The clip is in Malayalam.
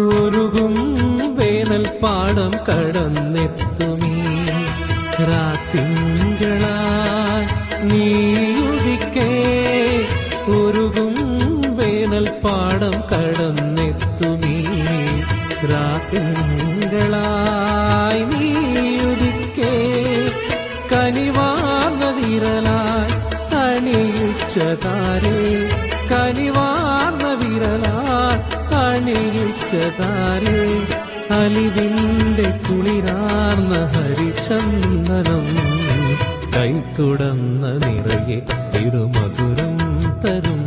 ഉരുകും വേനൽ പാടം കടന്നെത്തുമീ രാത്തിങ്കളായി നീയുദിക്കേ. ഉരുകും വേനൽ പാടം കടന്നെത്തുമീ രാത്തിങ്കളായി നീയുദിക്കേ. കനിവാർന്ന വിരലായി അണിയിച്ചതാരേ, കനിവാർന്ന വിരലായി അണിയിച്ചതാരേ. അലിവിന്റെ കുളിരാർന്ന ഹരിചന്ദനം കൈക്കുടന്ന നിറയെ തിരുമധുരം തരും